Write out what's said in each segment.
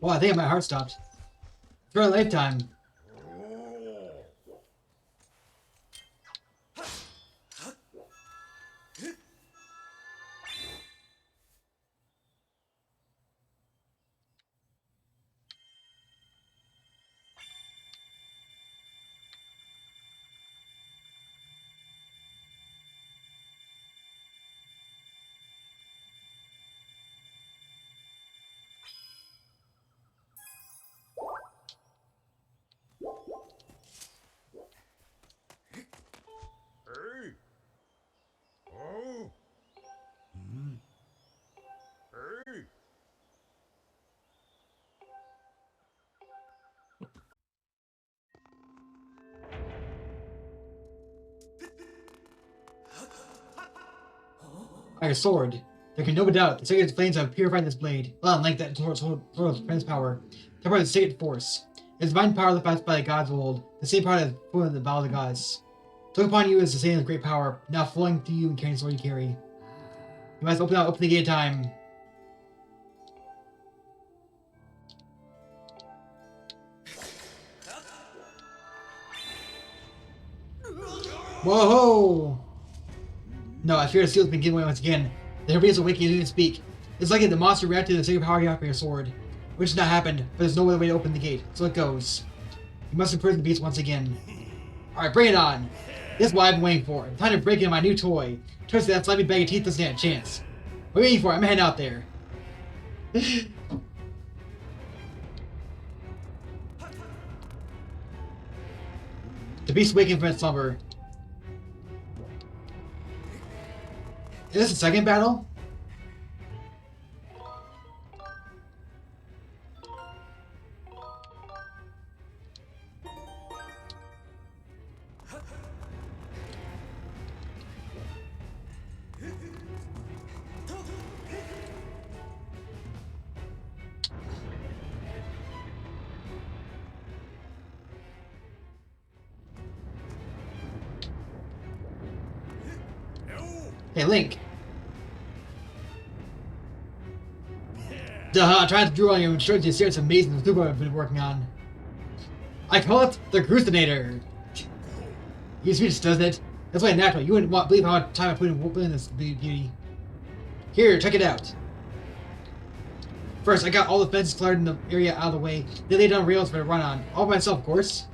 Oh, I think my heart stopped. For a lifetime. Like a sword. There can no doubt the sacred flames have purified this blade. Well, unlike that sword's prince power. Tempered the sacred force. Its divine power that fights by the gods of old. The same power that put the battle of the gods. Took upon you is the same as great power, now flowing through you and carrying the sword you carry. You must open the gate of time. Whoa! No, I fear the seal has been given away once again. The Herbias awaken and speak. It's like the monster reacted to the sacred power you have for your sword. Which has not happened, but there's no other way to open the gate, so it goes. You must imprison the beast once again. Alright, bring it on! This is what I've been waiting for. Time to break into my new toy. Trust that slimy bag of teeth doesn't stand a chance. What are you waiting for? I'm heading out there. The beast awakened from its slumber. Is this the second battle? Hey, Link. Duh, I'm trying to draw on you and show you the series of amazing super I've been working on. I call it the Crucinator. You speech, doesn't it? That's why natural. You wouldn't believe how much time I put in this beauty. Here, check it out. First, I got all the fences cleared in the area out of the way. Then laid down rails for me to run on. All by myself, of course.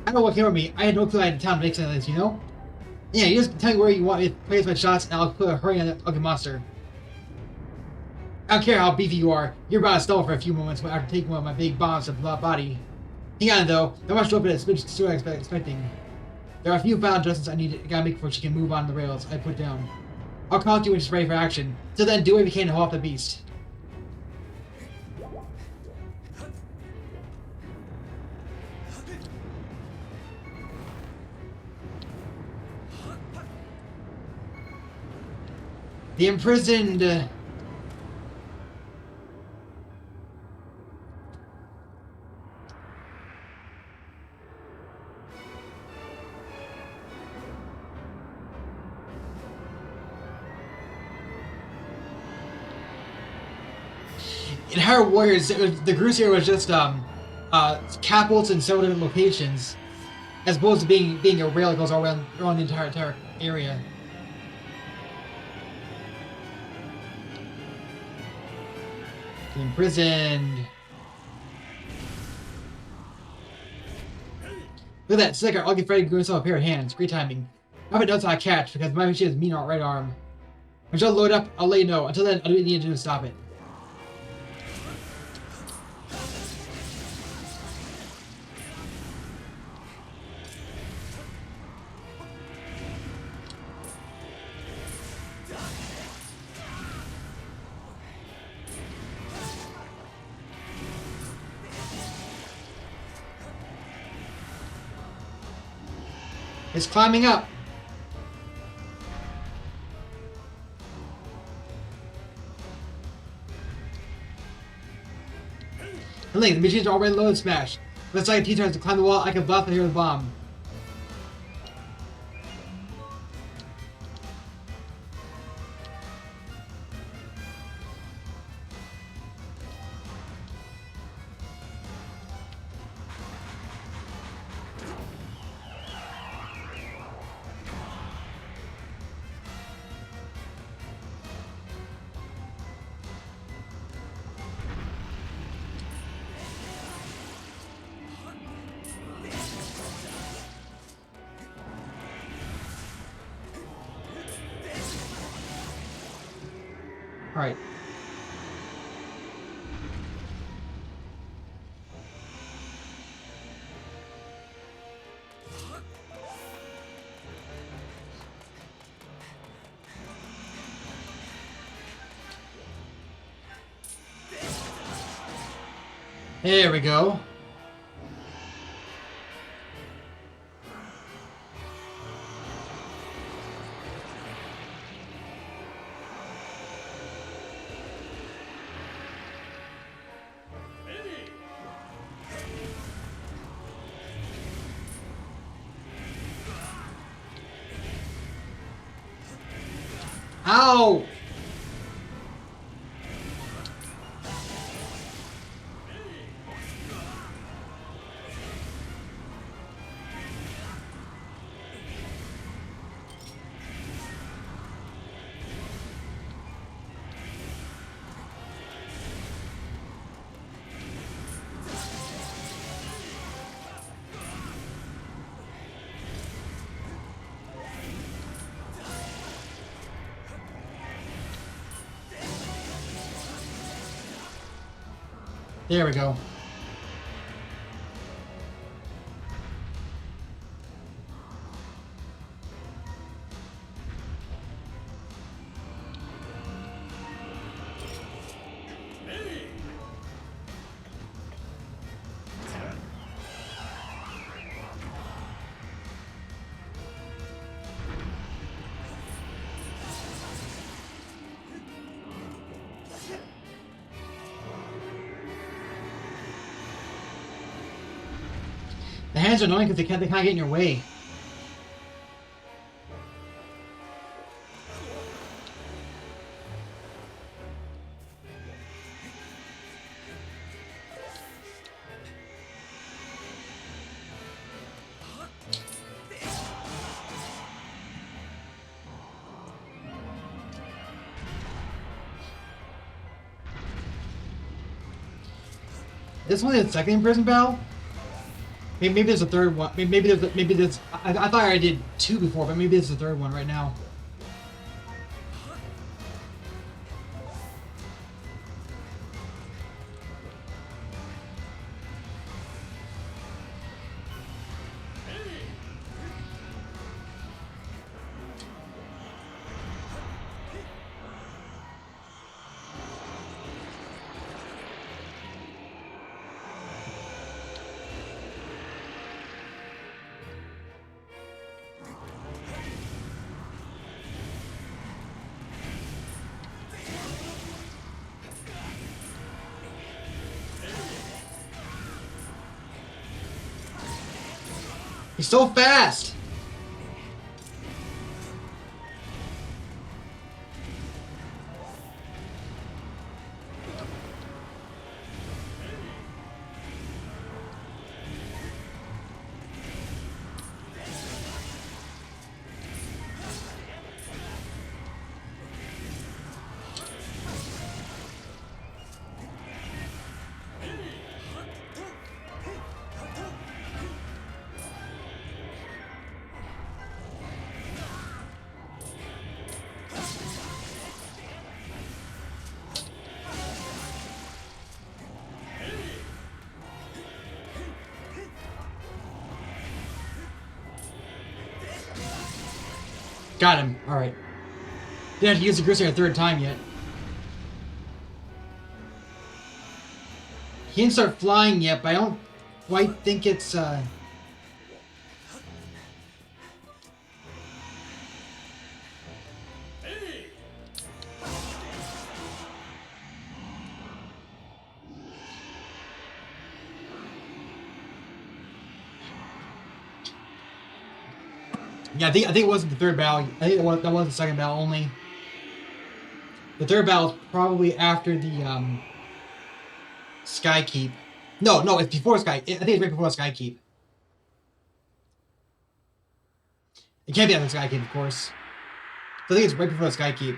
I don't know what came over me. I had no clue I had time to make something like this, you know? Yeah, you just tell me where you want me to place my shots, and I'll put a hurry on the ugly monster. I don't care how beefy you are. You're about to stall for a few moments after taking one of my big bombs to the body. Hang on, though. That much open as soon as I was expecting. There are a few final adjustments I gotta make before she can move on the rails I put down. I'll call to you when she's ready for action. Till then, do whatever you can to hold off the beast. The Imprisoned... In Higher Warriors, the Crusader was just capitals in several different locations, as opposed to being a rail that goes all around the entire area. Imprisoned. Look at that, it's like I'll get ready to give myself a pair of hands. Great timing. I haven't noticed how I catch because my machine has mean right arm. When she'll load up, I'll let you know. Until then, I'll do what you need to do to stop it. It's climbing up. And Link, the machines are already loaded smash. Looks like T-turns to climb the wall. I can bluff and hear the bomb. Alright. There we go. Ow! There we go. The hands are annoying because they can't get in your way. This one is the second Imprisoned battle? Maybe there's a third one. Maybe there's. I thought I already did 2 before, but maybe there's a third one right now. He's so fast! Got him. Alright. Didn't have to use the Grizzly a third time yet. He didn't start flying yet, but I don't quite think it's, Yeah, I think it wasn't the third battle. I think that was the second battle only. The third battle is probably after the Sky Keep. No, it's before Sky. I think it's right before Sky Keep. It can't be after Sky Keep, of course. So I think it's right before the Sky Keep.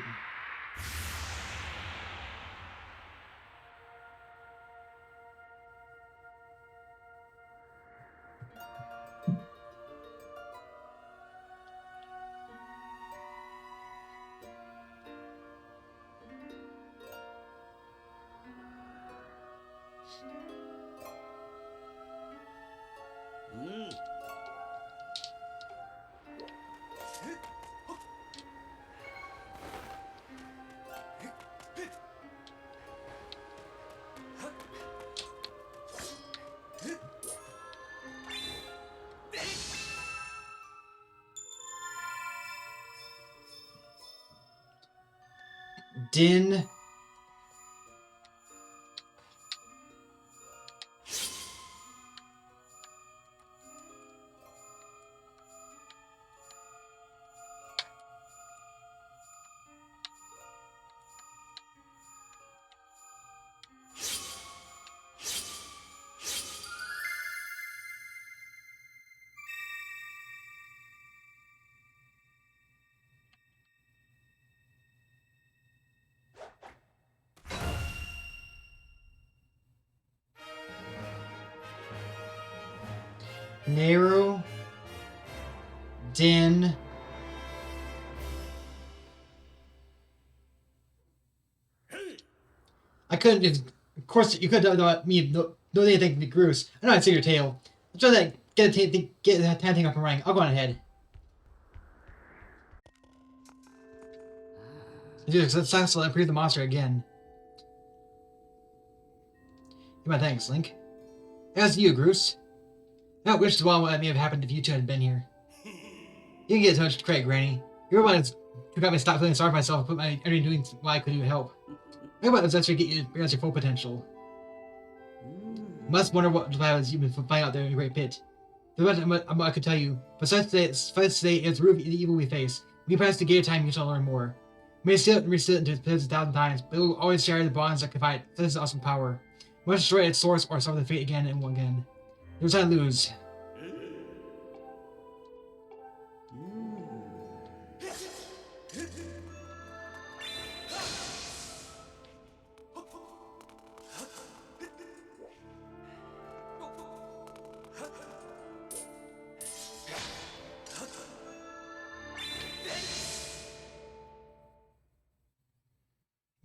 Din. Nehru. Din. I couldn't just. Of course, you could have done me. No anything to Groose. I know I'd see your tail. I'm trying to get that thing up and running. I'll go on ahead. Dude, successful. I freed the monster again. My thanks, Link. As you, Groose. I wish the one what may have happened if you two had been here. You can get so much credit, Granny. You're the one who got me to stop feeling sorry for myself and put my energy doing what I could do to help. Maybe that's actually get you to realize your full potential. Must wonder what violence you've been finding out there in the Great Pit. There's much I could tell you, but suffice to say, it's the root of the evil we face. When you pass the gate of time, you shall learn more. We may steal it and reset it into its pits 1,000 times, but it will always share the bonds that confide such an awesome power. We must destroy its source or suffer the fate again and again. There's no time to lose.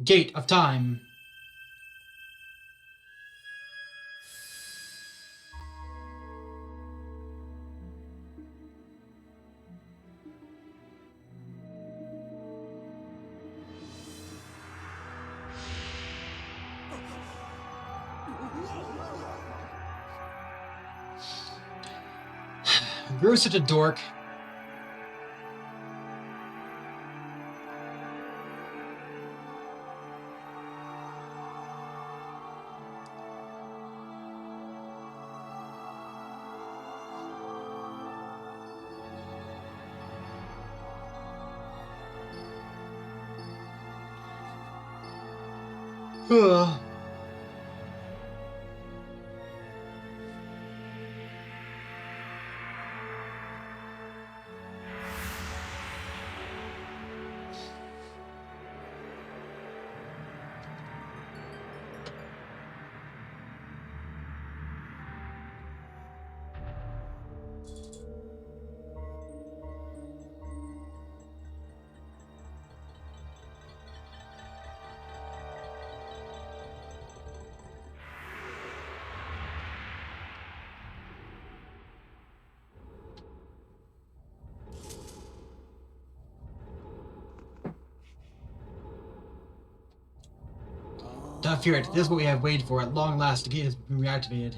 Gate of Time. Gru's such a dork. Ugh. Don't fear it. This is what we have waited for. At long last, the gate has been reactivated.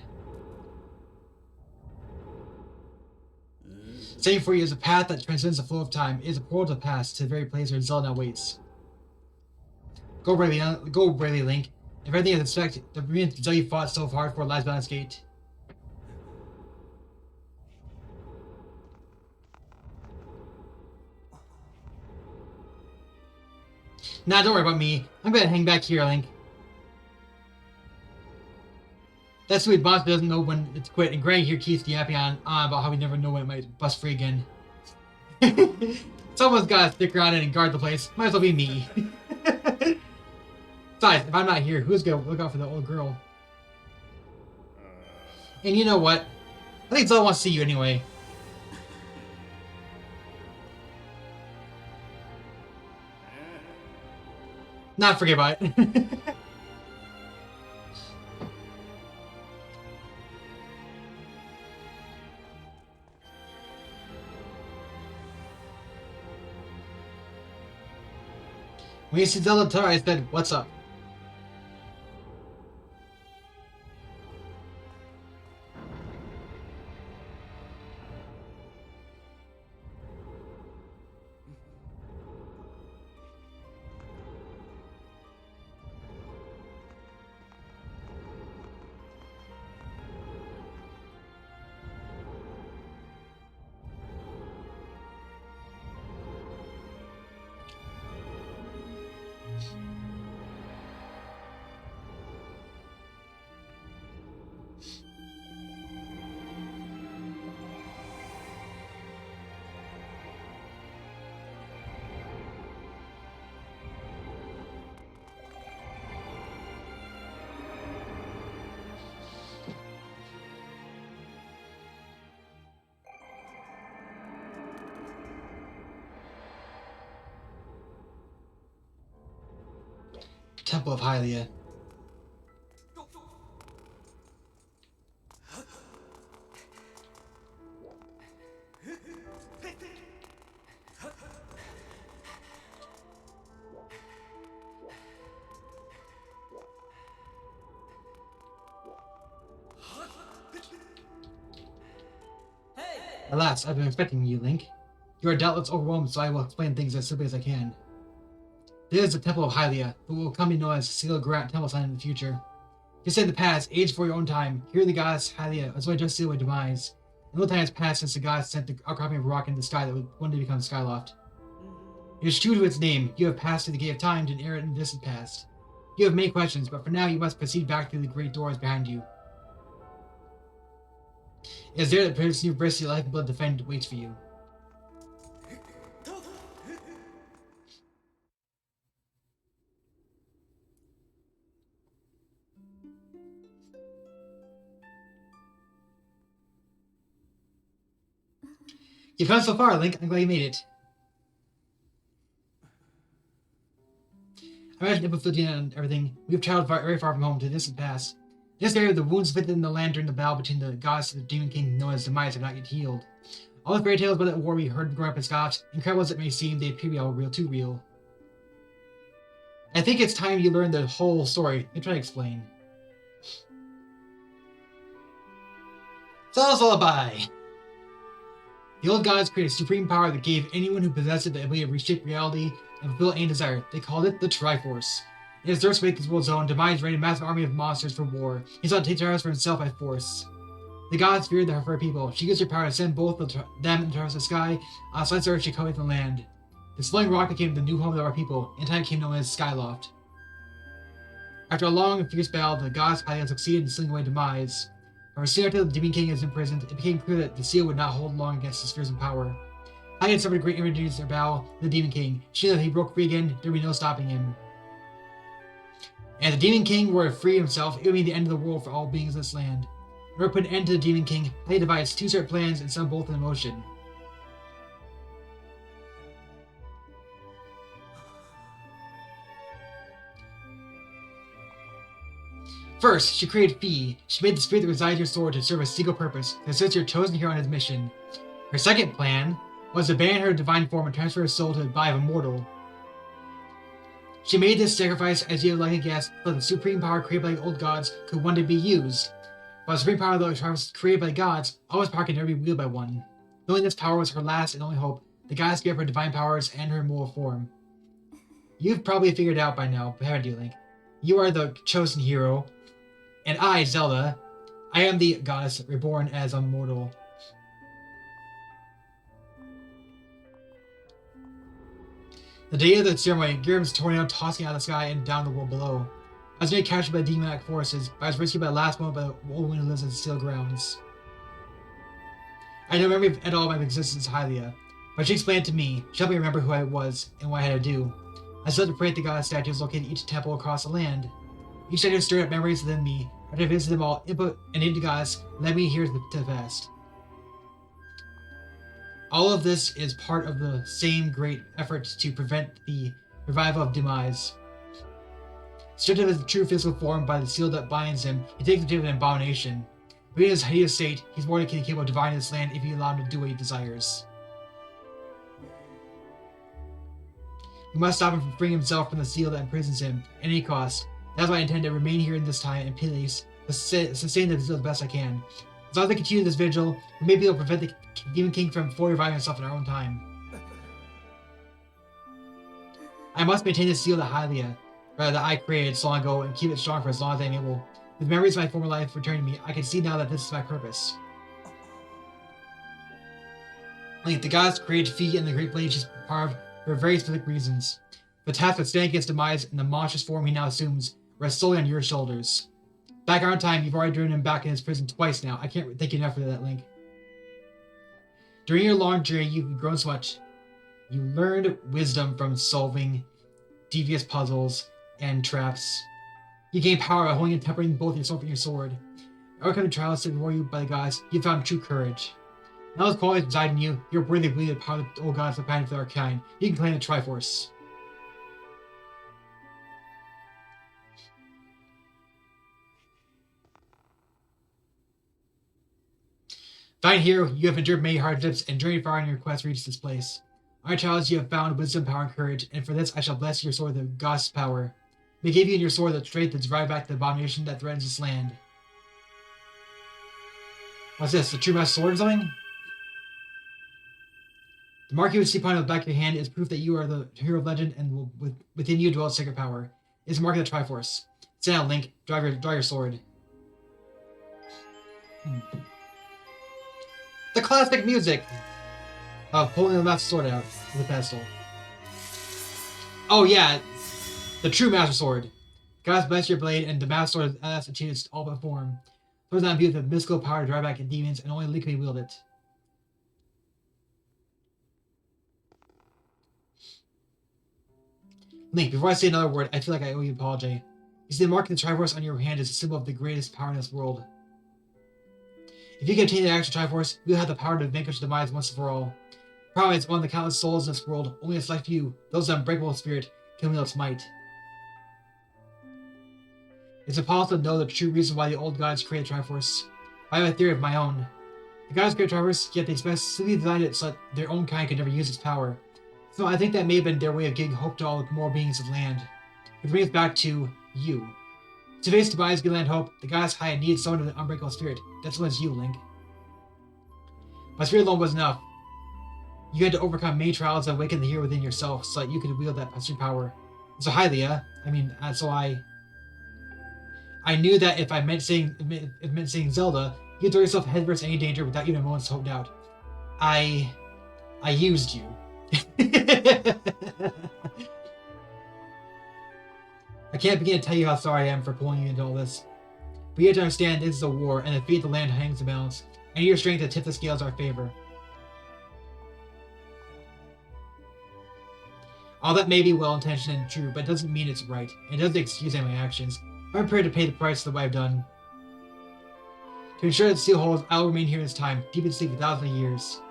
Setting for you is a path that transcends the flow of time. It is a portal to pass to the very place where Zelda now waits. Go bravely, Link. If everything is expected, the remnants Zelda you fought so hard for lies beyond this gate. Nah, don't worry about me. I'm gonna hang back here, Link. That sweet boss doesn't know when it's quit, and Granny here keeps yapping on about how we never know when it might bust free again. Someone's gotta stick around and guard the place. Might as well be me. Besides, if I'm not here, who's gonna look out for the old girl? And you know what? I think Zelda wants to see you anyway. Not forget about it. When you see Zelda Tara, I said, what's up? Temple of Hylia. Alas, I've been expecting you, Link. You are doubtless overwhelmed, so I will explain things as simply as I can. This is the Temple of Hylia, who will come to be known as Sealed Ground Temple Sign in the future. You said in the past, age for your own time, here the goddess Hylia has only just sealed with demise. And little time has passed since the goddess sent the outcropping of rock into the sky that would one day become Skyloft. It is true to its name, you have passed through the gate of time to an era in the distant past. You have many questions, but for now you must proceed back through the great doors behind you. It is there that Prince University Life and Blood Defend waits for you. You've come so far, Link. I'm glad you made it. I imagine Imprisoned and everything. We've traveled very far from home to the distant past. In this area, the wounds inflicted in the land during the battle between the gods and the Demon King known as Demise have not yet healed. All the fairy tales about that war we heard growing up in Scotch, incredible as it may seem, they appear to be all real, too real. I think it's time you learn the whole story. Let me try to explain. Zelda's Lullaby! The old gods created a supreme power that gave anyone who possessed it the ability to reshape reality and fulfill any desire. They called it the Triforce. In his thirst to make his world's own, Demise raided a massive army of monsters for war. He sought to take Triforce for himself by force. The gods feared her people. She used her power to send both them into the sky. On the slice earth, she covered the land. This flowing rock became the new home of our people. In time, it became known as Skyloft. After a long and fierce battle, the gods had succeeded in sealing away Demise. However, soon after the Demon King was imprisoned, it became clear that the seal would not hold long against his fearsome power. Hylian suffered great injuries in their battle with the Demon King. She knew that if he broke free again, there would be no stopping him. And if the Demon King were to free himself, it would mean the end of the world for all beings in this land. In order to put an end to the Demon King, Hylian devised two separate plans and set both in motion. First, she created Fi. She made the spirit that resides in your sword to serve a single purpose, to assist your chosen hero on his mission. Her second plan was to abandon her divine form and transfer her soul to the body of a mortal. She made this sacrifice, as you would likely guess, so that the supreme power created by the old gods could one day be used. While the supreme power, though it was created by the gods, all this power can never be wielded by one. Knowing this power was her last and only hope, the goddess gave her divine powers and her immortal form. You've probably figured it out by now, but haven't you, Link? You are the chosen hero. And I, Zelda, I am the goddess reborn as a mortal. The day of the ceremony, Girum's tornado tossing out of the sky and down the world below. I was nearly captured by demonic forces, but I was rescued by the last moment by the old woman who lives in the steel grounds. I had no memory at all of my existence in Hylia, but she explained it to me. She helped me remember who I was and what I had to do. I still had to pray at the goddess statues located in each temple across the land. Each statue stirred up memories within me. After I visited them all, input and named the goddess led me here to the past. All of this is part of the same great effort to prevent the revival of Demise. Stripped of his true physical form by the seal that binds him, he takes the shape of an abomination. But in his hideous state, he's more than capable of dividing this land if you allow him to do what he desires. You must stop him from freeing himself from the seal that imprisons him at any cost. That's why I intend to remain here in this time and peace to sustain the seal the best I can. As long as I continue this vigil, we may be able to prevent the Demon King from fully reviving himself in our own time. I must maintain the seal that I created so long ago and keep it strong for as long as I am able. With memories of my former life returning to me, I can see now that this is my purpose. Link, the gods created Fi and the Great Blade she's part of for very specific reasons. The task of standing against demise in the monstrous form he now assumes rests solely on your shoulders. Back in our time, you've already driven him back in his prison twice now. I can't thank you enough for that, Link. During your long journey, you've grown so much. You learned wisdom from solving devious puzzles and traps. You gained power by holding and tempering both yourself and your sword. Overcoming trials set before you by the gods, you found true courage. Now those qualities reside in you, you're worthy of leading the power of the old gods to fight for our kind. You can claim the Triforce. Fine hero, you have endured many hardships and journeyed far in your quest to reach this place. On your trials, you have found wisdom, power, and courage, and for this I shall bless your sword with the God's power. May give you in your sword the strength to drive back the abomination that threatens this land. What's this? The true master sword or something? The mark you see upon the back of your hand is proof that you are the hero of legend, and within you dwells sacred power. It's the mark of the Triforce. Stand out, Link. Draw your sword. The classic music of pulling the master sword out of the pedestal. Oh yeah, the true master sword. Gods bless your blade, and the master sword has achieved its ultimate form. Swords not imbued with mystical power to drive back demons, and only Link may wield it. Link, before I say another word, I feel like I owe you an apology. You see, the mark of the Triforce on your hand is a symbol of the greatest power in this world. If you can obtain the actual Triforce, you'll have the power to vanquish demise once and for all. The problem is, one of the countless souls in this world, only a select few, those of unbreakable spirit, can wield its might. It's impossible to know the true reason why the old gods created Triforce. I have a theory of my own. The gods created Triforce, yet they specifically designed it so that their own kind could never use its power. So I think that may have been their way of giving hope to all the more beings of land. Which brings us back to you. To face demise, give land hope, the gods high needed someone with an unbreakable spirit. That's one is you, Link. My spirit alone was enough. You had to overcome many trials and awaken the hero within yourself so that you could wield that supreme power. And so Hylia, I knew that if it meant seeing Zelda, you'd throw yourself headfirst in any danger without even a moment's hope doubt. I used you. I can't begin to tell you how sorry I am for pulling you into all this. But you have to understand this is a war, and the fate of the land hangs in the balance. I need your strength to tip the scales in our favor. All that may be well-intentioned and true, but it doesn't mean it's right, and it doesn't excuse any of my actions. I'm prepared to pay the price of what I've done. To ensure that the seal holds, I will remain here this time, deep in sleep for thousands of years.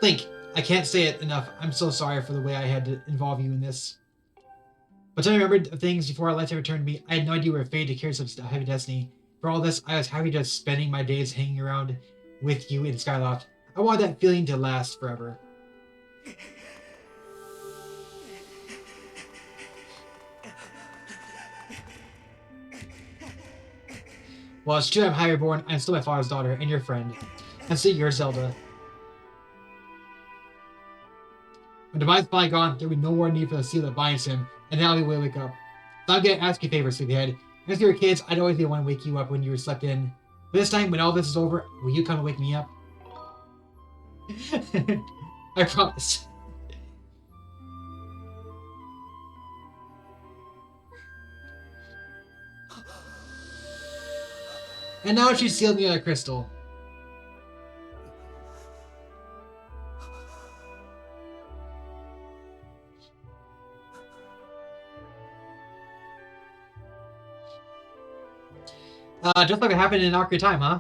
Link, I can't say it enough. I'm so sorry for the way I had to involve you in this. But I remembered things before our lifetime returned to me. I had no idea you were fated to carry such a heavy destiny. For all this, I was happy just spending my days hanging around with you in Skyloft. I wanted that feeling to last forever. Well, it's true I'm high reborn, I'm still my father's daughter, and your friend. And so you're Zelda. When Demise is finally gone, there will be no more need for the seal that binds him, and now he will wake up. So I'm gonna ask you a favor, sleepyhead. As you were kids, I'd always be the one to wake you up when you were slept in. But this time, when all this is over, will you come and wake me up? I promise. And now she's sealed me a crystal. Just like it happened in Ocarina of Time, huh?